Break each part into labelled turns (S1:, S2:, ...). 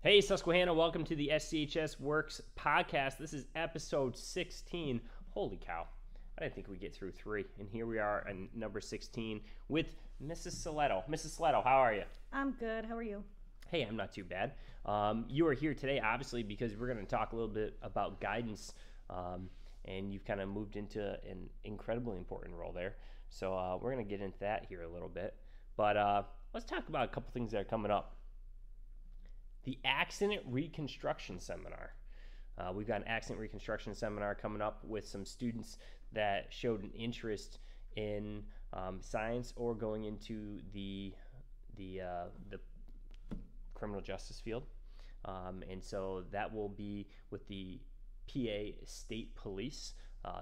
S1: Hey, Susquehanna, welcome to the SCHS Works podcast. This is episode 16. Holy cow. I didn't think we'd get through 3. And here we are at number 16 with Mrs. Sellitto. Mrs. Sellitto, how are you?
S2: I'm good. How are you?
S1: Hey, I'm not too bad. You are here today, obviously, because we're going to talk a little bit about guidance. And you've kind of moved into an incredibly important role there. So we're going to get into that here a little bit. But let's talk about a couple things that are coming up. The Accident Reconstruction Seminar. We've got an accident reconstruction seminar coming up with some students that showed an interest in science or going into the criminal justice field. And so that will be with the PA State Police.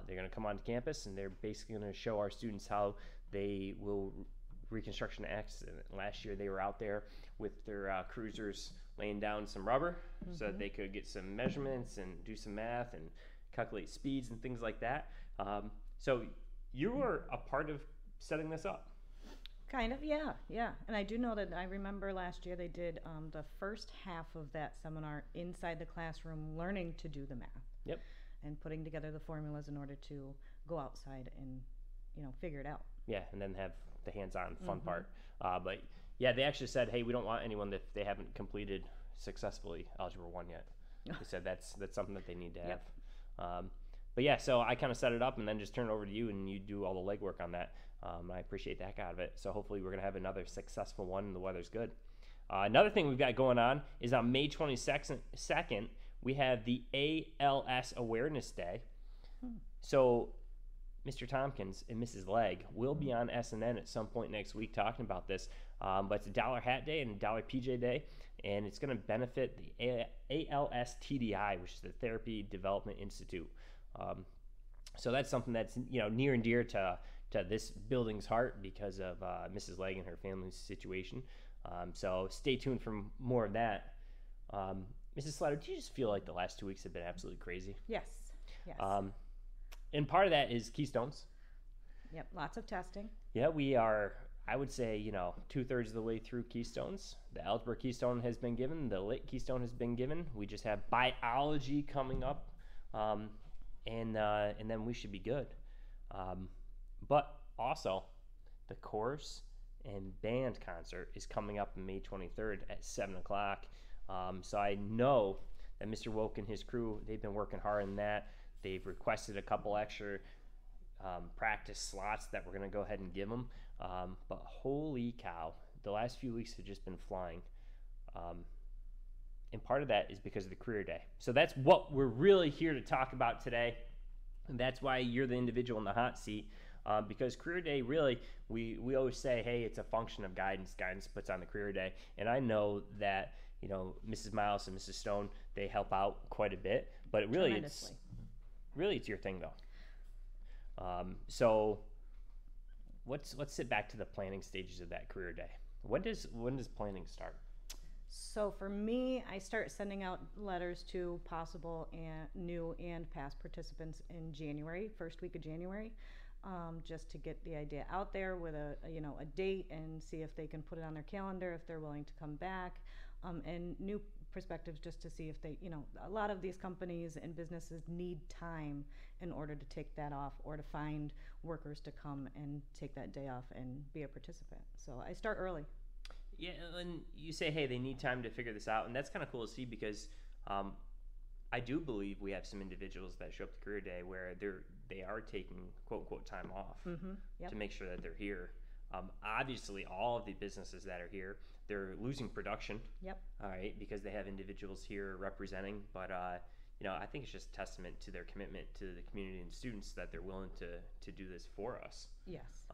S1: They're going to come onto campus and they're basically going to show our students how they will reconstruction accident. Last year they were out there with their cruisers laying down some rubber so that they could get some measurements and do some math and calculate speeds and things like that. So you were a part of setting this up.
S2: Kind of, yeah. And I do know that I remember last year they did the first half of that seminar inside the classroom learning to do the math.
S1: Yep.
S2: And putting together the formulas in order to go outside and, figure it out.
S1: Yeah, and then have the hands-on fun part. But yeah, they actually said, hey, we don't want anyone that they haven't completed successfully Algebra 1 yet. They said that's something that they need to have. Yep. But yeah, so I kind of set it up and then just turn it over to you and you do all the legwork on that. I appreciate the heck out of it. So hopefully we're going to have another successful one and the weather's good. Another thing we've got going on is on May 22nd, we have the ALS Awareness Day. So Mr. Tompkins and Mrs. Legg will be on SNN at some point next week talking about this. But it's a $1 hat day and a $1 PJ day, and it's going to benefit the ALS TDI, which is the Therapy Development Institute. So that's something that's near and dear to this building's heart because of Mrs. Legg and her family's situation. So stay tuned for more of that. Mrs. Sellitto, do you just feel like the last 2 weeks have been absolutely crazy?
S2: Yes.
S1: And part of that is Keystones.
S2: Yep, lots of testing.
S1: Yeah, we are, I would say, 2/3 of the way through Keystones. The Algebra Keystone has been given. The Lit Keystone has been given. We just have Biology coming up. And then we should be good. But also, the chorus and band concert is coming up on May 23rd at 7 o'clock. So I know that Mr. Woke and his crew, they've been working hard on that. They've requested a couple extra practice slots that we're going to go ahead and give them. But holy cow, the last few weeks have just been flying. And part of that is because of the career day. So that's what we're really here to talk about today. And that's why you're the individual in the hot seat. Because career day, really, we always say, hey, it's a function of guidance. Guidance puts on the career day. And I know that, Mrs. Miles and Mrs. Stone, they help out quite a bit. But really, it's your thing, though. So let's sit back to the planning stages of that career day. When does planning start?
S2: So for me, I start sending out letters to possible and new and past participants in January, first week of January, just to get the idea out there with a date and see if they can put it on their calendar, if they're willing to come back, and new perspectives just to see if they, a lot of these companies and businesses need time in order to take that off or to find workers to come and take that day off and be a participant. So I start early.
S1: Yeah, and you say, hey, they need time to figure this out, and that's kind of cool to see because I do believe we have some individuals that show up to career day where they are taking quote unquote time off to make sure that they're here. Obviously, all of the businesses that are here, they're losing production.
S2: Yep.
S1: All right, because they have individuals here representing, but I think it's just a testament to their commitment to the community and students that they're willing to do this for us.
S2: Yes.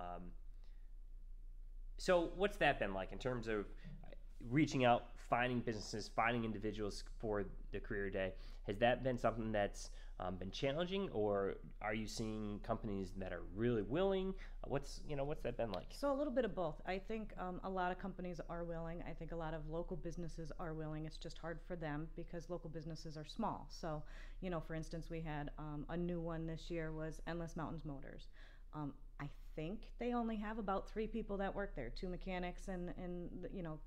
S1: So what's that been like in terms of reaching out, finding businesses, finding individuals for the career day? Has that been something that's been challenging, or are you seeing companies that are really willing? What's that been like?
S2: So a little bit of both. I think a lot of companies are willing. I think a lot of local businesses are willing. It's just hard for them because local businesses are small. So, for instance, we had a new one this year was Endless Mountains Motors. I think they only have about 3 people that work there, 2 mechanics and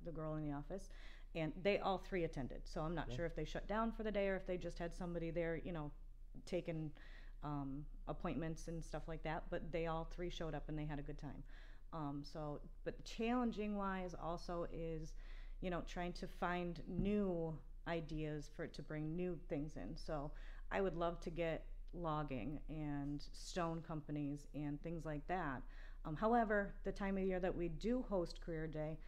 S2: the girl in the office. and they all three attended. So I'm not sure if they shut down for the day or if they just had somebody there, taking appointments and stuff like that. But they all three showed up and they had a good time. But challenging wise also is, trying to find new ideas to bring new things in. So I would love to get logging and stone companies and things like that. However, the time of year that we do host Career Day,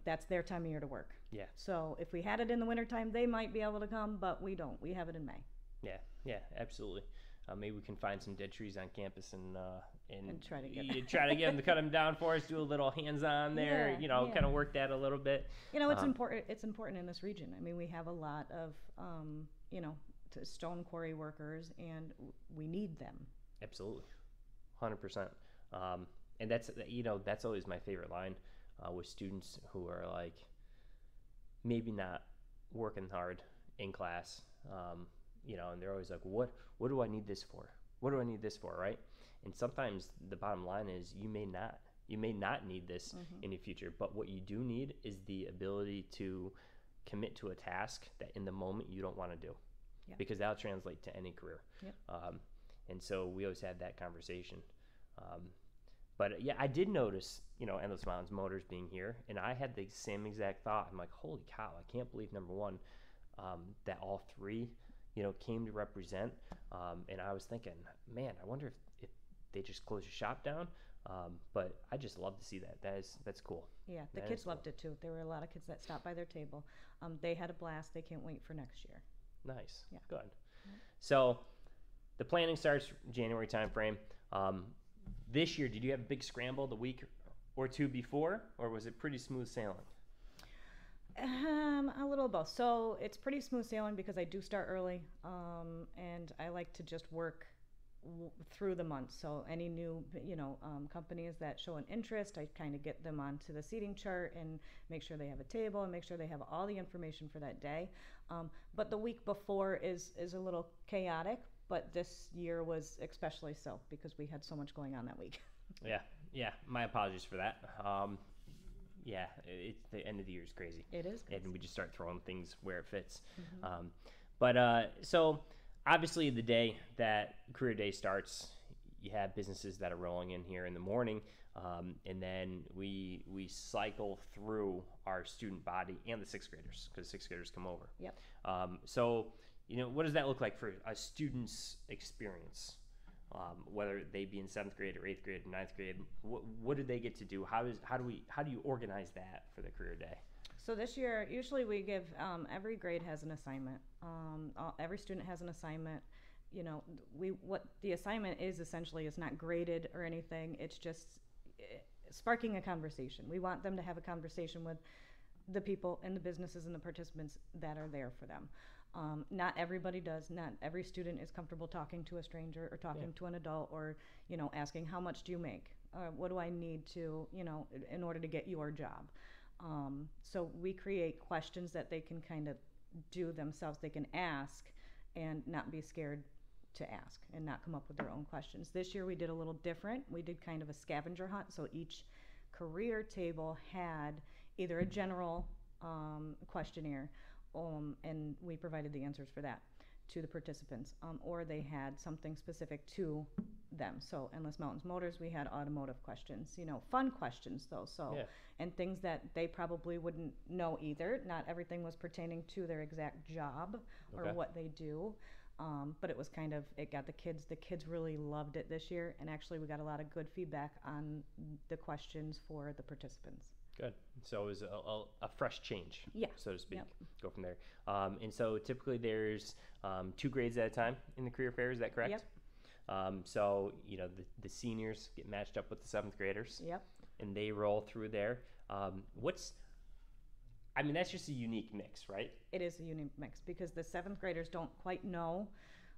S2: that's their time of year to work.
S1: Yeah.
S2: So if we had it in the wintertime, they might be able to come, but we don't. We have it in May.
S1: Yeah, absolutely. Maybe we can find some dead trees on campus and
S2: try to
S1: get them to cut them down for us. Do a little hands-on there. Kind of work that a little bit.
S2: It's important. It's important in this region. I mean, we have a lot of stone quarry workers, and we need them.
S1: Absolutely, 100%. And that's always my favorite line with students who are like maybe not working hard in class. And they're always like, what do I need this for? What do I need this for, right? And sometimes the bottom line is you may not need this in the future, but what you do need is the ability to commit to a task that in the moment you don't want to do, because that'll translate to any career.
S2: Yep.
S1: And so we always had that conversation. But yeah, I did notice, Endless Mountains Motors being here, and I had the same exact thought. I'm like, holy cow, I can't believe, number one, that all three came to represent, and I was thinking, man, I wonder if they just close your shop down, but I just love to see that. That's cool.
S2: Yeah, the kids loved it too. There were a lot of kids that stopped by their table. They had a blast. They can't wait for next year.
S1: Nice.
S2: Yeah.
S1: Good. So the planning starts January timeframe. This year, did you have a big scramble the week or two before, or was it pretty smooth sailing?
S2: A little of both. So it's pretty smooth sailing because I do start early, and I like to just work through the month. So any new, companies that show an interest, I kind of get them onto the seating chart and make sure they have a table and make sure they have all the information for that day. But the week before is a little chaotic, but this year was especially so because we had so much going on that week.
S1: Yeah. My apologies for that. Yeah, it's the end of the year is crazy.
S2: It is crazy.
S1: And we just start throwing things where it fits. So obviously the day that Career Day starts, you have businesses that are rolling in here in the morning, and then we cycle through our student body and the sixth graders, because sixth graders come over.
S2: Yep.
S1: So, what does that look like for a student's experience? Whether they be in 7th grade or 8th grade or 9th grade, what do they get to do? How do you organize that for the Career Day?
S2: So this year, usually we give, every grade has an assignment. Every student has an assignment. What the assignment is essentially is not graded or anything. It's just sparking a conversation. We want them to have a conversation with the people and the businesses and the participants that are there for them. Not everybody does. Not every student is comfortable talking to a stranger or talking to an adult or, asking how much do you make? What do I need to, in order to get your job? So we create questions that they can kind of do themselves. They can ask and not be scared to ask and not come up with their own questions. This year we did a little different. We did kind of a scavenger hunt. So each career table had either a general questionnaire, and we provided the answers for that to the participants, or they had something specific to them. So Endless Mountains Motors, we had automotive questions, fun questions though. So, and things that they probably wouldn't know either. Not everything was pertaining to their exact job or what they do. But it was it got the kids really loved it this year. And actually we got a lot of good feedback on the questions for the participants.
S1: Good. So it was a fresh change, so to speak.
S2: Yep.
S1: Go from there. And so typically there's 2 grades at a time in the career fair. Is that correct?
S2: Yep.
S1: So, the seniors get matched up with the 7th graders.
S2: Yep.
S1: And they roll through there. That's just a unique mix, right?
S2: It is a unique mix because the 7th graders don't quite know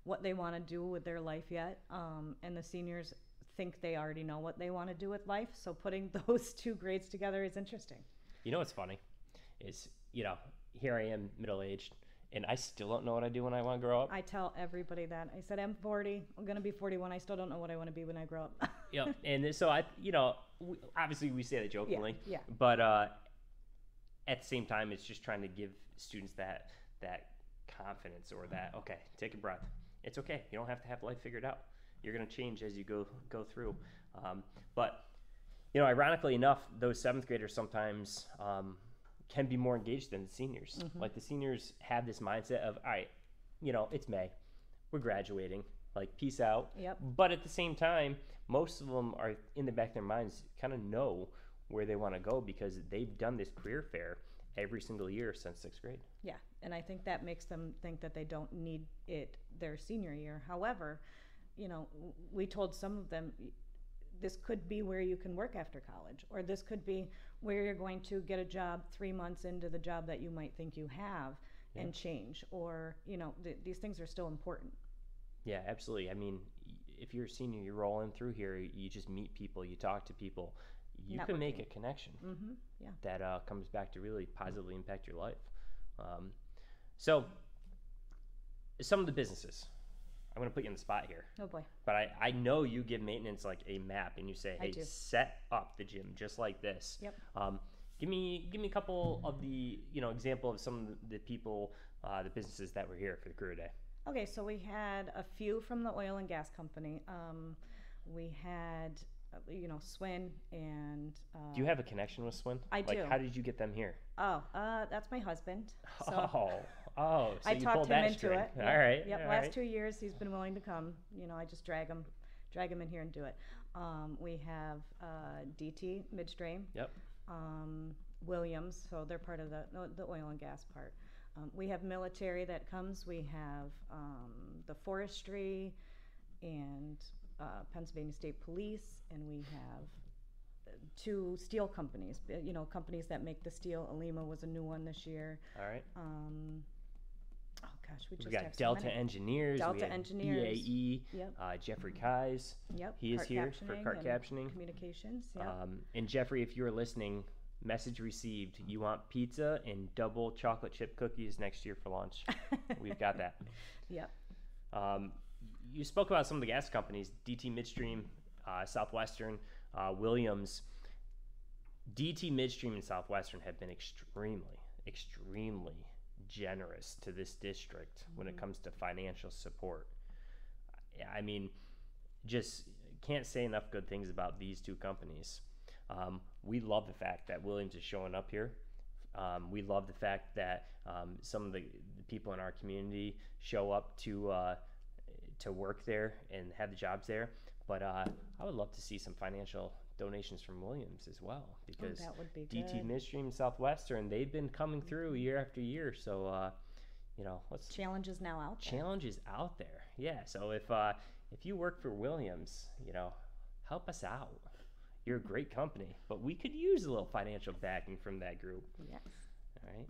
S2: what they want to do with their life yet. And the seniors think they already know what they want to do with life, so putting those 2 grades together is interesting.
S1: What's funny is, here I am middle-aged, and I still don't know what I do when I want to grow up.
S2: I tell everybody that. I said, I'm 40, I'm going to be 41, I still don't know what I want to be when I grow up.
S1: And so obviously we say that jokingly,
S2: yeah.
S1: But at the same time, it's just trying to give students that confidence, or that, okay, take a breath. It's okay. You don't have to have life figured out. You're going to change as you go through. But ironically enough, those seventh graders sometimes can be more engaged than the seniors. Like the seniors have this mindset of, all right, it's May, we're graduating, like peace out.
S2: Yep.
S1: But at the same time, most of them are in the back of their minds kind of know where they want to go, because they've done this career fair every single year since sixth grade.
S2: Yeah, and I think that makes them think that they don't need it their senior year. However, we told some of them, this could be where you can work after college, or this could be where you're going to get a job 3 months into the job that you might think you have and change, or these things are still important.
S1: Yeah, absolutely. I mean, if you're a senior, you're rolling through here, you just meet people, you talk to people, you can make a connection that comes back to really positively impact your life. So some of the businesses, I'm going to put you on the spot here.
S2: Oh boy.
S1: But I know you give maintenance like a map, and you say, hey, set up the gym just like this.
S2: Yep.
S1: Give me a couple of the example of some of the people, the businesses that were here for the career day.
S2: Okay, so we had a few from the oil and gas company. We had SWN and.
S1: Do you have a connection with SWN?
S2: I do.
S1: How did you get them here?
S2: Oh, that's my husband. So
S1: so
S2: I
S1: you
S2: talked
S1: pulled
S2: him
S1: that
S2: into
S1: string.
S2: it.
S1: All right.
S2: Yep.
S1: All
S2: Last
S1: right.
S2: 2 years he's been willing to come. I just drag him in here and do it. We have DT Midstream.
S1: Yep.
S2: Williams, so they're part of the oil and gas part. We have military that comes. We have the forestry and Pennsylvania State Police, and we have 2 steel companies. Companies that make the steel. Alima was a new one this year.
S1: All right.
S2: Oh gosh, we just
S1: got
S2: have so
S1: Delta
S2: many.
S1: Engineers.
S2: Delta
S1: we have
S2: Engineers.
S1: BAE.
S2: Yep.
S1: Jeffrey Kais.
S2: Yep.
S1: He is
S2: Cart
S1: here for
S2: captioning
S1: cart
S2: and
S1: captioning.
S2: Communications. Yep.
S1: And Jeffrey, if you're listening, message received. You want pizza and double chocolate chip cookies next year for lunch. We've got that.
S2: Yep.
S1: You spoke about some of the gas companies, DT Midstream, Southwestern, Williams. DT Midstream and Southwestern have been extremely generous to this district when it comes to financial support. I mean, just can't say enough good things about these 2 companies. We love the fact that Williams is showing up here. We love the fact that some of the people in our community show up to work there and have the jobs there. But I would love to see some financial donations from Williams as well, because
S2: that would be
S1: DT
S2: good.
S1: Midstream, Southwestern, they've been coming through year after year. So let's
S2: Challenge is now out there.
S1: Challenge is out there. Yeah. So if you work for Williams, help us out. You're a great company, but we could use a little financial backing from that group.
S2: Yes.
S1: All right.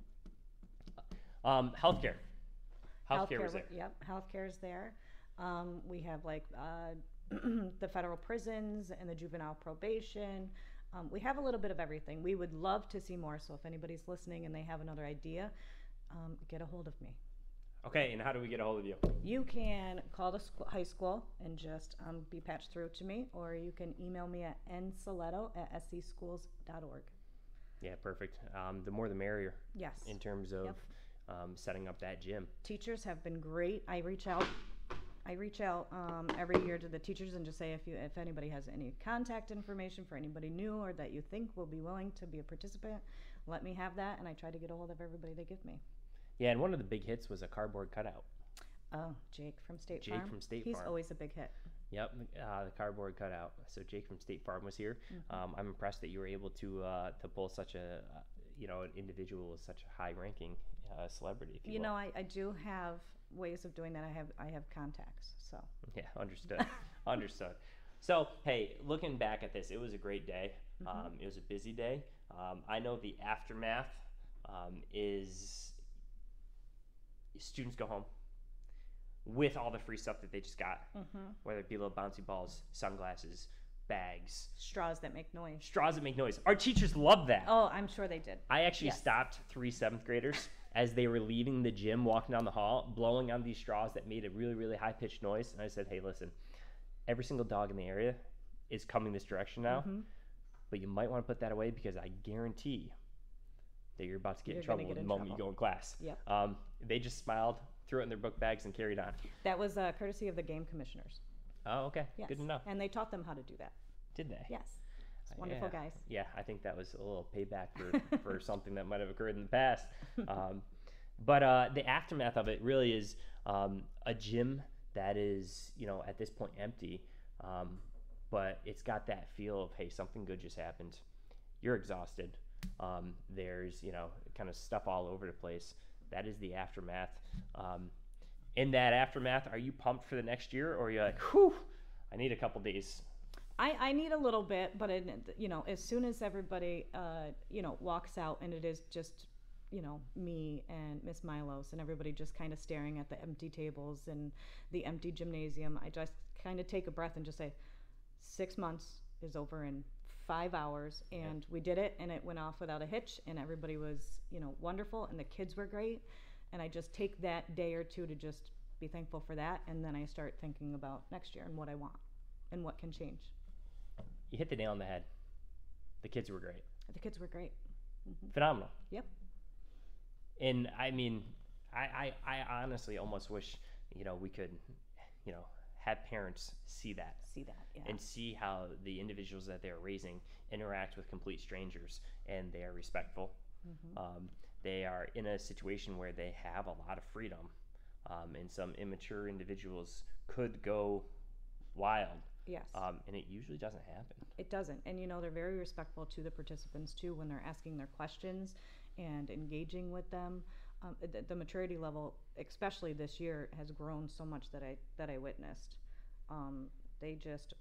S1: Healthcare. Healthcare was there.
S2: Yep. Healthcare is there. We have the federal prisons and the juvenile probation. We have a little bit of everything. We would love to see more. So if anybody's listening and they have another idea, get a hold of me.
S1: Okay, and how do we get a hold of you?
S2: You can call the high school and just be patched through to me, or you can email me at nselletto@scschools.org.
S1: Yeah, perfect. The more the merrier.
S2: Yes.
S1: In terms of setting up that gym.
S2: Teachers have been great. I reach out every year to the teachers and just say if anybody has any contact information for anybody new or that you think will be willing to be a participant, let me have that, and I try to get a hold of everybody they give me.
S1: Yeah, and one of the big hits was a cardboard cutout.
S2: Oh, Jake from State Farm. He's always a big hit.
S1: Yep, the cardboard cutout. So Jake from State Farm was here. I'm impressed that you were able to pull such a an individual with such a high ranking celebrity. If you will.
S2: I do have ways of doing that. I have contacts. So
S1: yeah, understood. Understood. So hey, looking back at this, it was a great day. It was a busy day. I know the aftermath is students go home with all the free stuff that they just got, whether it be little bouncy balls, sunglasses, bags,
S2: straws that make noise.
S1: Our teachers loved that.
S2: Oh, I'm sure they did.
S1: I actually stopped 3 7th graders as they were leaving the gym, walking down the hall, blowing on these straws that made a really, really high-pitched noise. And I said, hey, listen, every single dog in the area is coming this direction now, but you might want to put that away, because I guarantee that you're about to get
S2: You're
S1: in
S2: gonna
S1: trouble
S2: get
S1: the
S2: in
S1: moment you
S2: trouble.
S1: go in class.
S2: Yep.
S1: They just smiled, threw it in their book bags, and carried on.
S2: That was courtesy of the game commissioners.
S1: Oh, okay.
S2: Yes.
S1: Good to know.
S2: And they taught them how to do that.
S1: Did they?
S2: Yes. It's wonderful,
S1: Yeah.
S2: guys.
S1: Yeah, I think that was a little payback for something that might have occurred in the past. But the aftermath of it really is a gym that is, at this point empty, but it's got that feel of, hey, something good just happened. You're exhausted. There's, kind of stuff all over the place. That is the aftermath. In that aftermath, are you pumped for the next year, or are you like, whew, I need a couple days?
S2: I need a little bit, but as soon as everybody walks out and it is just me and Miss Milos and everybody just kind of staring at the empty tables and the empty gymnasium, I just kind of take a breath and just say 6 months is over in 5 hours, and we did it, and it went off without a hitch, and everybody was wonderful, and the kids were great, and I just take that day or two to just be thankful for that, and then I start thinking about next year and what I want and what can change.
S1: You hit the nail on the head. The kids were great.
S2: The kids were great. Mm-hmm.
S1: Phenomenal.
S2: Yep.
S1: And I mean, I honestly almost wish, we could, have parents see that.
S2: Yeah.
S1: And see how the individuals that they're raising interact with complete strangers, and they are respectful.
S2: Mm-hmm.
S1: They are in a situation where they have a lot of freedom, and some immature individuals could go wild.
S2: Yes.
S1: And it usually doesn't happen.
S2: It doesn't. And they're very respectful to the participants too when they're asking their questions and engaging with them. The maturity level, especially this year, has grown so much that I witnessed. They just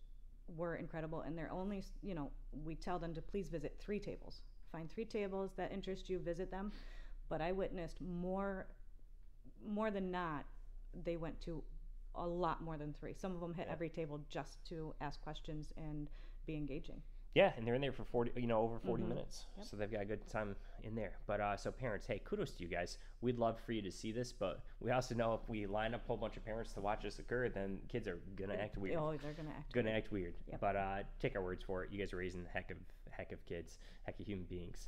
S2: were incredible, and they're only, we tell them to please visit 3 tables. Find 3 tables that interest you, visit them. But I witnessed more than not, they went to a lot more than 3. Some of them hit every table just to ask questions and be engaging.
S1: Yeah, and they're in there for over 40
S2: Mm-hmm.
S1: minutes,
S2: Yep.
S1: so they've got a good time in there. But so parents, hey, kudos to you guys. We'd love for you to see this, but we also know if we line up a whole bunch of parents to watch this occur, then kids are gonna act weird.
S2: Oh, they're gonna act weird. Yep.
S1: But take our words for it. You guys are raising heck of kids, heck of human beings.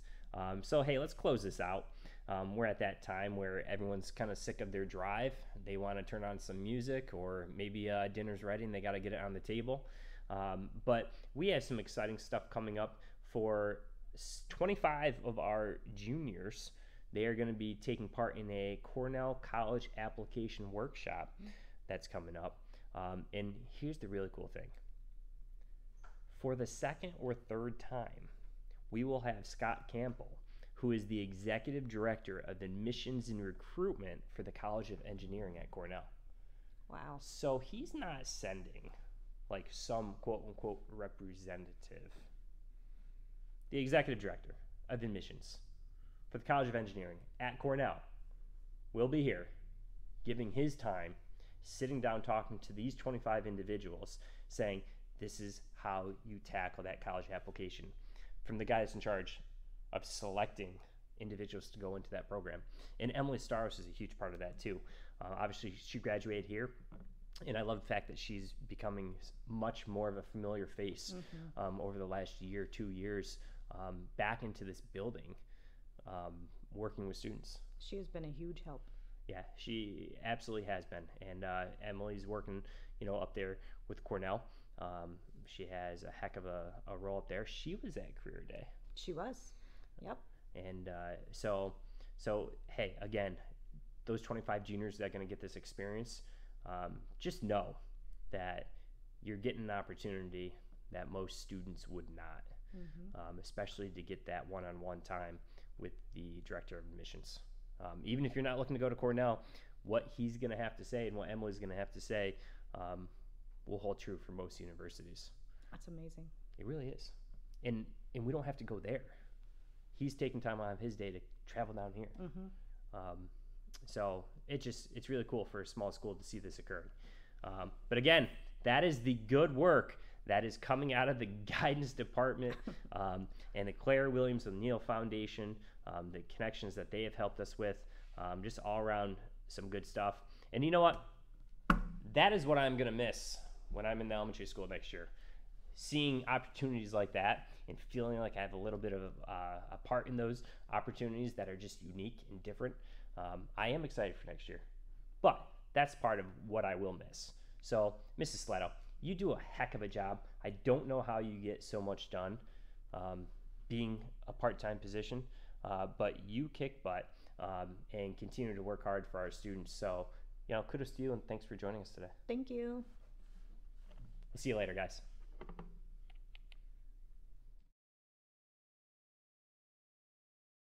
S1: So hey, let's close this out. We're at that time where everyone's kind of sick of their drive. They want to turn on some music, or maybe dinner's ready and they got to get it on the table. But we have some exciting stuff coming up for 25 of our juniors. They are going to be taking part in a Cornell College application workshop that's coming up. And here's the really cool thing. For the second or third time, we will have Scott Campbell, who is the Executive Director of Admissions and Recruitment for the College of Engineering at Cornell.
S2: Wow.
S1: So he's not sending like some quote-unquote representative. The Executive Director of Admissions for the College of Engineering at Cornell will be here giving his time, sitting down talking to these 25 individuals, saying this is how you tackle that college application, from the guy that's in charge of selecting individuals to go into that program. And Emily Staros is a huge part of that too. Obviously, she graduated here, and I love the fact that she's becoming much more of a familiar face over the last year, 2 years, back into this building, working with students.
S2: She has been a huge help.
S1: Yeah, she absolutely has been. And Emily's working, up there with Cornell. She has a heck of a role up there. She was at Career Day.
S2: She was. Yep.
S1: And so hey, again, those 25 juniors that are going to get this experience, just know that you're getting an opportunity that most students would not, especially to get that one-on-one time with the Director of Admissions. Even if you're not looking to go to Cornell, what he's going to have to say and what Emily's going to have to say will hold true for most universities.
S2: That's amazing.
S1: It really is. And we don't have to go there. He's taking time out of his day to travel down here. So it's really cool for a small school to see this occur. But again, that is the good work that is coming out of the guidance department and the Claire Williams O'Neill Foundation, the connections that they have helped us with, just all around some good stuff. And you know what? That is what I'm going to miss when I'm in the elementary school next year. Seeing opportunities like that and feeling like I have a little bit of a part in those opportunities that are just unique and different. I am excited for next year, but that's part of what I will miss. So, Mrs. Sellitto, you do a heck of a job. I don't know how you get so much done being a part-time position, but you kick butt and continue to work hard for our students. So, kudos to you, and thanks for joining us today.
S2: Thank you.
S1: We'll see you later, guys.